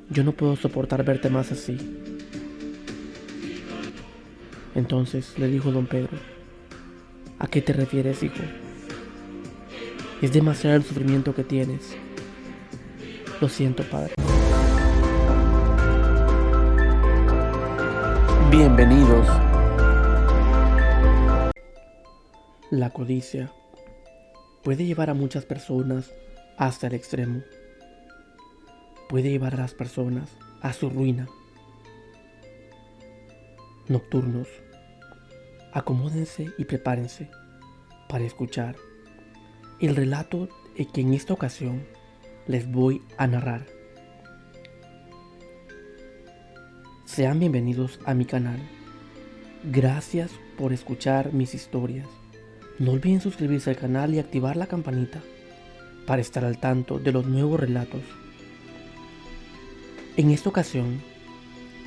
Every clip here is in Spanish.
yo no puedo soportar verte más así. Entonces le dijo don Pedro: ¿a qué te refieres, hijo? Es demasiado el sufrimiento que tienes. Lo siento, padre. Bienvenidos. La codicia puede llevar a muchas personas hasta el extremo. Puede llevar a las personas a su ruina. Nocturnos, acomódense y prepárense para escuchar el relato que en esta ocasión les voy a narrar. Sean bienvenidos a mi canal. Gracias por escuchar mis historias. No olviden suscribirse al canal y activar la campanita para estar al tanto de los nuevos relatos. En esta ocasión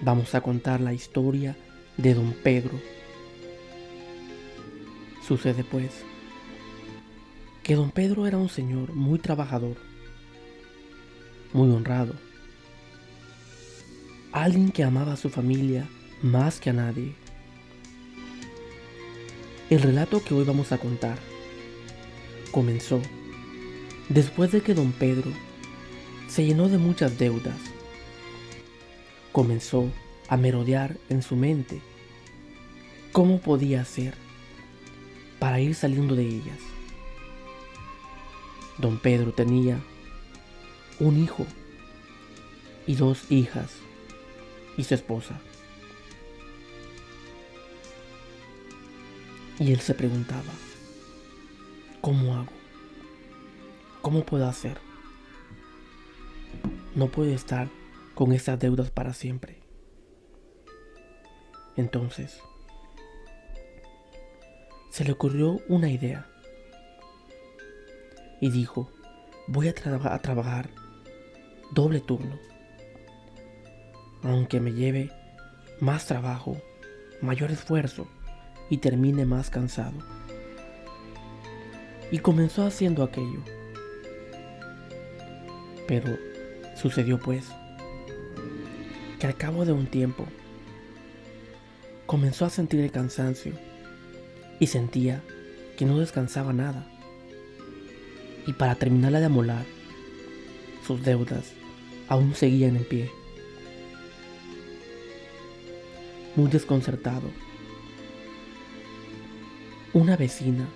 vamos a contar la historia de don Pedro. Sucede pues que don Pedro era un señor muy trabajador, muy honrado, alguien que amaba a su familia más que a nadie. El relato que hoy vamos a contar comenzó después de que don Pedro se llenó de muchas deudas. Comenzó a merodear en su mente cómo podía hacer para ir saliendo de ellas. Don Pedro tenía un hijo y 2 hijas y su esposa. Y él se preguntaba: ¿cómo hago? ¿Cómo puedo hacer? No puedo estar con esas deudas para siempre. Entonces se le ocurrió una idea y dijo: voy a trabajar doble turno, aunque me lleve más trabajo, mayor esfuerzo y termine más cansado. Y comenzó haciendo aquello. Pero sucedió pues que al cabo de un tiempo comenzó a sentir el cansancio y sentía que no descansaba nada. Y para terminarla de amolar, sus deudas aún seguían en pie. Muy desconcertado, una vecina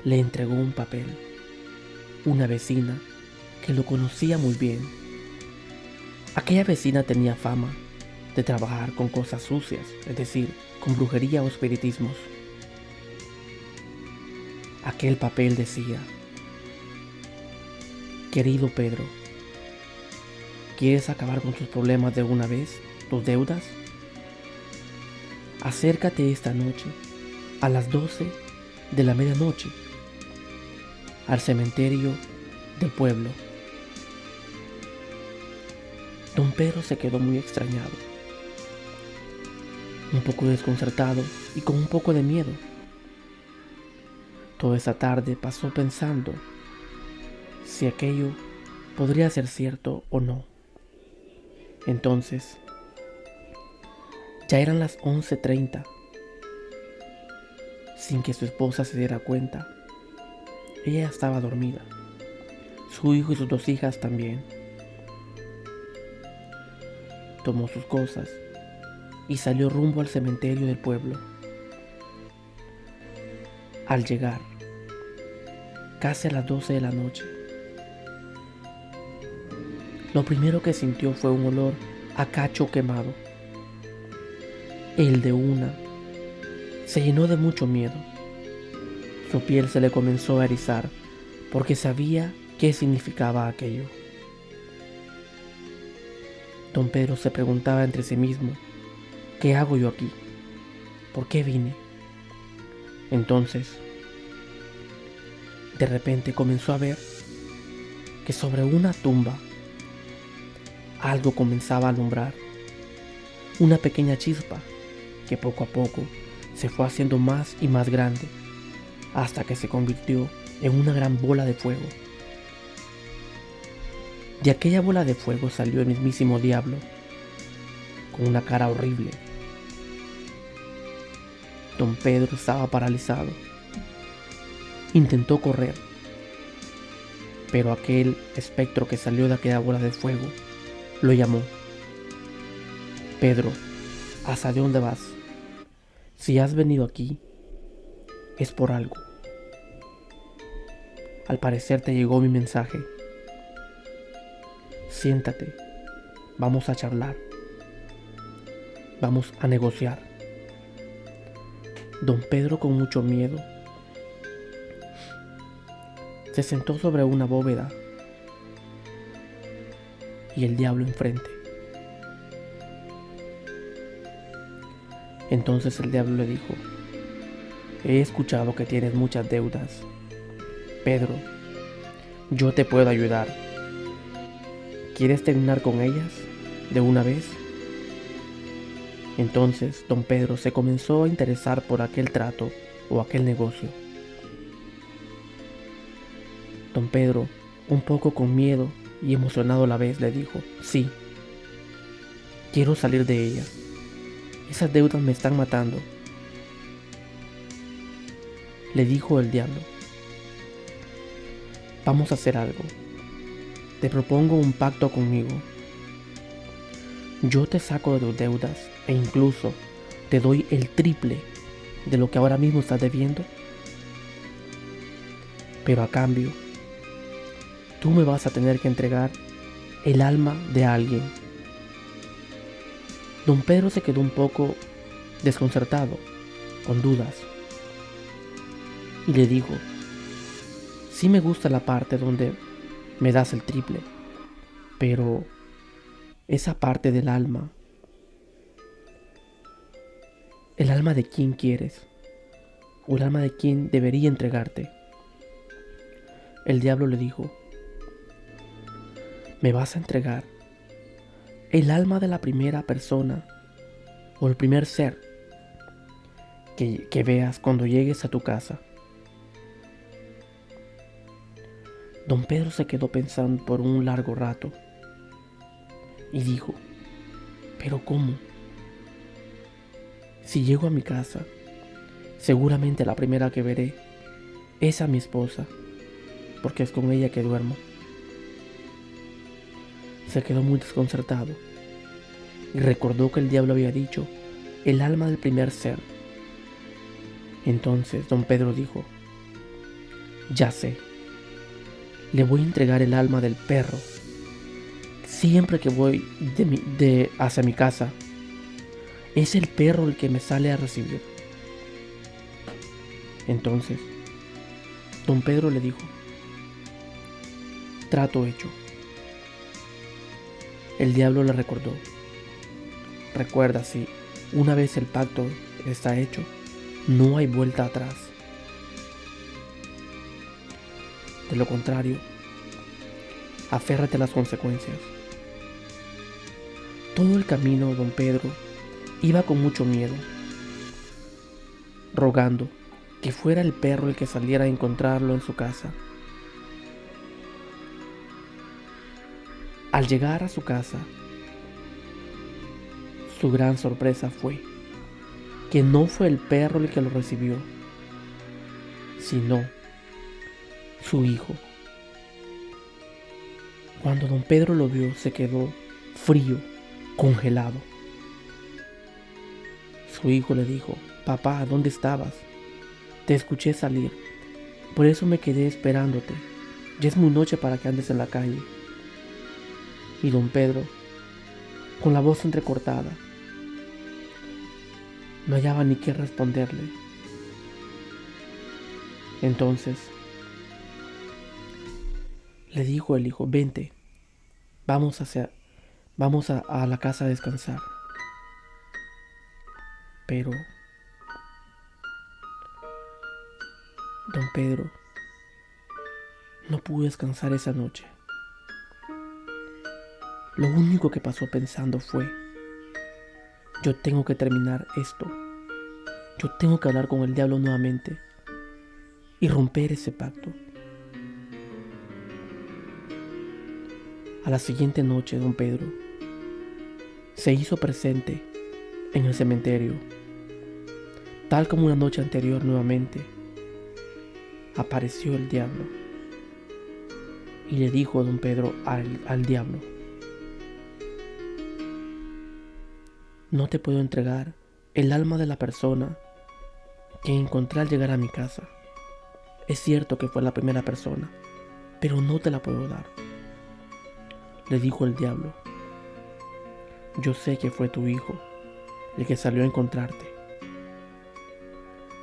le entregó un papel. Una vecina que lo conocía muy bien. Aquella vecina tenía fama de trabajar con cosas sucias, es decir, con brujería o espiritismos. Aquel papel decía: querido Pedro, ¿quieres acabar con tus problemas de una vez, tus deudas? Acércate esta noche a las 12 de la medianoche al cementerio del pueblo. Don Pedro se quedó muy extrañado, un poco desconcertado y con un poco de miedo. Toda esa tarde pasó pensando si aquello podría ser cierto o no. Entonces, ya eran las 11:30. Sin que su esposa se diera cuenta, ella ya estaba dormida. Su hijo y sus 2 hijas también. Tomó sus cosas y salió rumbo al cementerio del pueblo. Al llegar, casi a las 12 de la noche, lo primero que sintió fue un olor a cacho quemado. El de una se llenó de mucho miedo. Su piel se le comenzó a erizar porque sabía qué significaba aquello. Don Pedro se preguntaba entre sí mismo: ¿qué hago yo aquí? ¿Por qué vine? Entonces, de repente comenzó a ver que sobre una tumba algo comenzaba a alumbrar. Una pequeña chispa que poco a poco se fue haciendo más y más grande hasta que se convirtió en una gran bola de fuego. De aquella bola de fuego salió el mismísimo diablo, con una cara horrible. Don Pedro estaba paralizado. Intentó correr, pero aquel espectro que salió de aquella bola de fuego lo llamó. Pedro, ¿hacia dónde vas? Si has venido aquí, es por algo. Al parecer te llegó mi mensaje. Siéntate, vamos a charlar, vamos a negociar. Don Pedro, con mucho miedo, se sentó sobre una bóveda y el diablo enfrente. Entonces el diablo le dijo: he escuchado que tienes muchas deudas. Pedro, yo te puedo ayudar. ¿Quieres terminar con ellas de una vez? Entonces don Pedro se comenzó a interesar por aquel trato o aquel negocio. Don Pedro, un poco con miedo y emocionado a la vez, le dijo: sí, quiero salir de ellas. Esas deudas me están matando. Le dijo el diablo: vamos a hacer algo. Te propongo un pacto conmigo. Yo te saco de tus deudas e incluso te doy el triple de lo que ahora mismo estás debiendo. Pero a cambio, tú me vas a tener que entregar el alma de alguien. Don Pedro se quedó un poco desconcertado, con dudas, y le dijo: sí me gusta la parte donde me das el triple, pero esa parte del alma, ¿el alma de quién quieres? ¿O el alma de quién debería entregarte? El diablo le dijo: me vas a entregar el alma de la primera persona o el primer ser que veas cuando llegues a tu casa. Don Pedro se quedó pensando por un largo rato y dijo: ¿pero cómo? Si llego a mi casa, seguramente la primera que veré es a mi esposa, porque es con ella que duermo. Se quedó muy desconcertado y recordó que el diablo había dicho el alma del primer ser. Entonces don Pedro dijo: ya sé, le voy a entregar el alma del perro. Siempre que voy hacia mi casa, es el perro el que me sale a recibir. Entonces don Pedro le dijo: trato hecho. El diablo le recordó: recuerda, si una vez el pacto está hecho, no hay vuelta atrás. De lo contrario, aférrate a las consecuencias. Todo el camino don Pedro iba con mucho miedo, rogando que fuera el perro el que saliera a encontrarlo en su casa. Al llegar a su casa, su gran sorpresa fue que no fue el perro el que lo recibió, sino su hijo. Cuando don Pedro lo vio, se quedó frío, congelado. Su hijo le dijo: papá, ¿dónde estabas? Te escuché salir, por eso me quedé esperándote. Ya es muy noche para que andes en la calle. Y don Pedro, con la voz entrecortada, no hallaba ni qué responderle. Entonces le dijo el hijo: vente, vamos a la casa a descansar. Pero don Pedro no pudo descansar esa noche. Lo único que pasó pensando fue: yo tengo que terminar esto. Yo tengo que hablar con el diablo nuevamente y romper ese pacto. A la siguiente noche, don Pedro se hizo presente en el cementerio. Tal como una noche anterior, nuevamente apareció el diablo y le dijo a don Pedro al diablo: no te puedo entregar el alma de la persona que encontré al llegar a mi casa. Es cierto que fue la primera persona, pero no te la puedo dar. Le dijo el diablo: yo sé que fue tu hijo el que salió a encontrarte.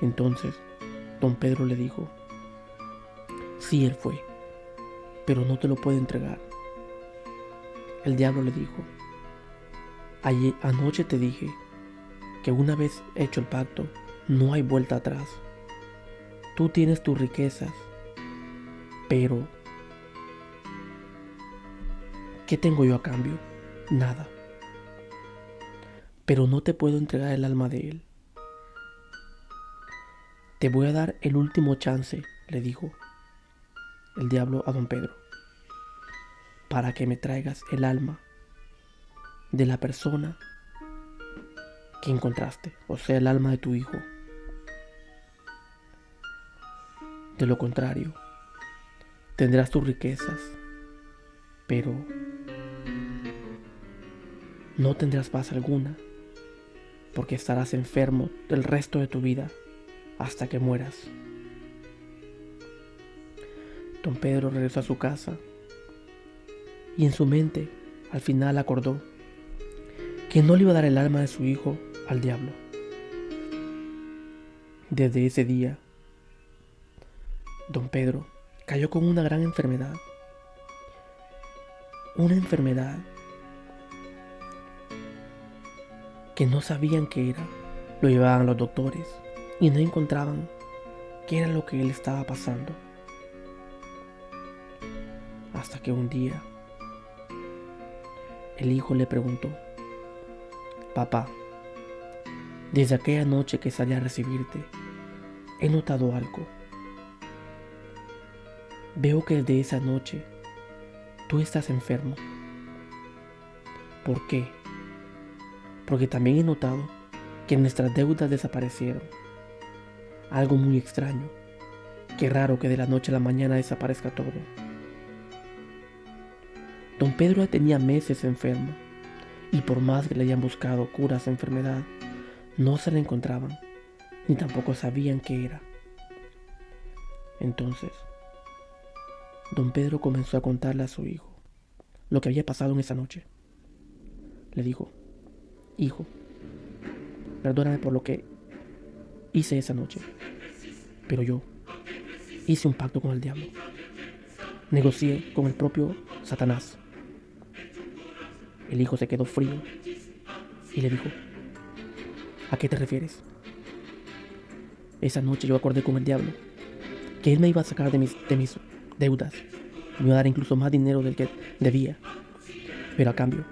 Entonces don Pedro le dijo: sí, él fue, pero no te lo puedo entregar. El diablo le dijo: anoche te dije que una vez hecho el pacto, no hay vuelta atrás. Tú tienes tus riquezas, pero ¿qué tengo yo a cambio? Nada. Pero no te puedo entregar el alma de él. Te voy a dar el último chance, le dijo el diablo a don Pedro, para que me traigas el alma de la persona que encontraste, o sea, el alma de tu hijo. De lo contrario, tendrás tus riquezas, pero no tendrás paz alguna, porque estarás enfermo el resto de tu vida hasta que mueras. Don Pedro regresó a su casa y en su mente al final acordó que no le iba a dar el alma de su hijo al diablo. Desde ese día, don Pedro cayó con una gran enfermedad. Una enfermedad que no sabían qué era. Lo llevaban los doctores y no encontraban qué era lo que él estaba pasando. Hasta que un día el hijo le preguntó: papá, desde aquella noche que salí a recibirte, he notado algo. Veo que desde esa noche tú estás enfermo. ¿Por qué? Porque también he notado que nuestras deudas desaparecieron. Algo muy extraño. Qué raro que de la noche a la mañana desaparezca todo. Don Pedro tenía meses enfermo y por más que le hayan buscado curas a su enfermedad, no se la encontraban, ni tampoco sabían qué era. Entonces, don Pedro comenzó a contarle a su hijo lo que había pasado en esa noche. Le dijo: hijo, perdóname por lo que hice esa noche, pero yo hice un pacto con el diablo. Negocié con el propio Satanás. El hijo se quedó frío y le dijo: ¿a qué te refieres? Esa noche yo acordé con el diablo que él me iba a sacar de mis deudas. Me iba a dar incluso más dinero del que debía. Pero a cambio,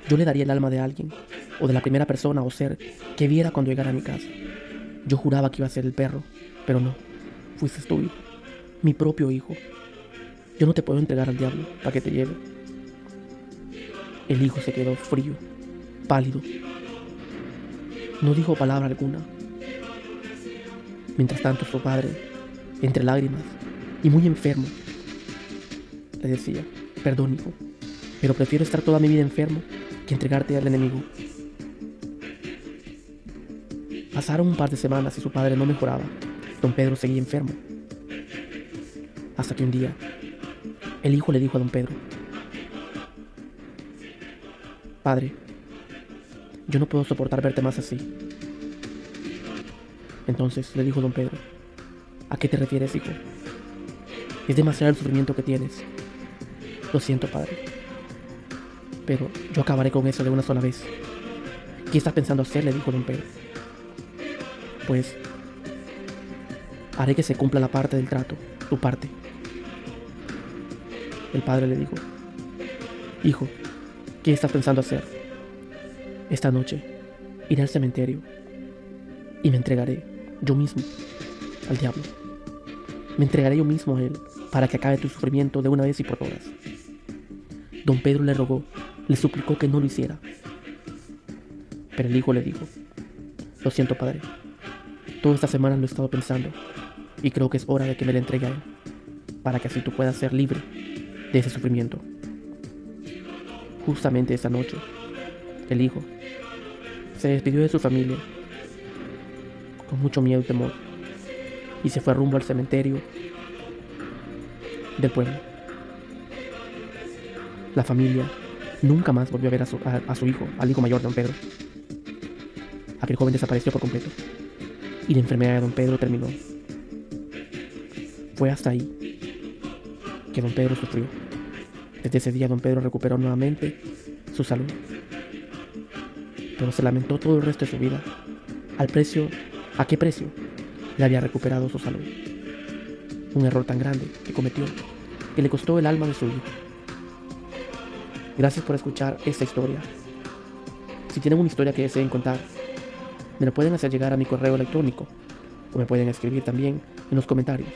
yo le daría el alma de alguien, o de la primera persona o ser que viera cuando llegara a mi casa. Yo juraba que iba a ser el perro, pero no. Fuiste tú, hijo, mi propio hijo. Yo no te puedo entregar al diablo para que te lleve. El hijo se quedó frío, pálido. No dijo palabra alguna. Mientras tanto, su padre, entre lágrimas y muy enfermo, le decía: perdón, hijo, pero prefiero estar toda mi vida enfermo que entregarte al enemigo. Pasaron un par de semanas y su padre no mejoraba. Don Pedro seguía enfermo. Hasta que un día, el hijo le dijo a don Pedro: padre, yo no puedo soportar verte más así. Entonces le dijo don Pedro: ¿a qué te refieres, hijo? Es demasiado el sufrimiento que tienes. Lo siento, padre, pero yo acabaré con eso de una sola vez. ¿Qué estás pensando hacer?, le dijo don Pedro. Pues haré que se cumpla la parte del trato, tu parte. El padre le dijo: hijo, ¿qué estás pensando hacer? Esta noche iré al cementerio y me entregaré yo mismo al diablo. Me entregaré yo mismo a él para que acabe tu sufrimiento de una vez y por todas. Don Pedro le rogó, le suplicó que no lo hiciera. Pero el hijo le dijo: lo siento, padre. Toda esta semana lo he estado pensando y creo que es hora de que me le entregue a él, para que así tú puedas ser libre de ese sufrimiento. Justamente esa noche, el hijo se despidió de su familia con mucho miedo y temor y se fue rumbo al cementerio del pueblo. La familia nunca más volvió a ver a su hijo, al hijo mayor de don Pedro. Aquel joven desapareció por completo y la enfermedad de don Pedro terminó. Fue hasta ahí que don Pedro sufrió. Desde ese día don Pedro recuperó nuevamente su salud, pero se lamentó todo el resto de su vida a qué precio le había recuperado su salud. Un error tan grande que cometió que le costó el alma de su hijo. Gracias por escuchar esta historia. Si tienen una historia que deseen contar, me lo pueden hacer llegar a mi correo electrónico o me pueden escribir también en los comentarios.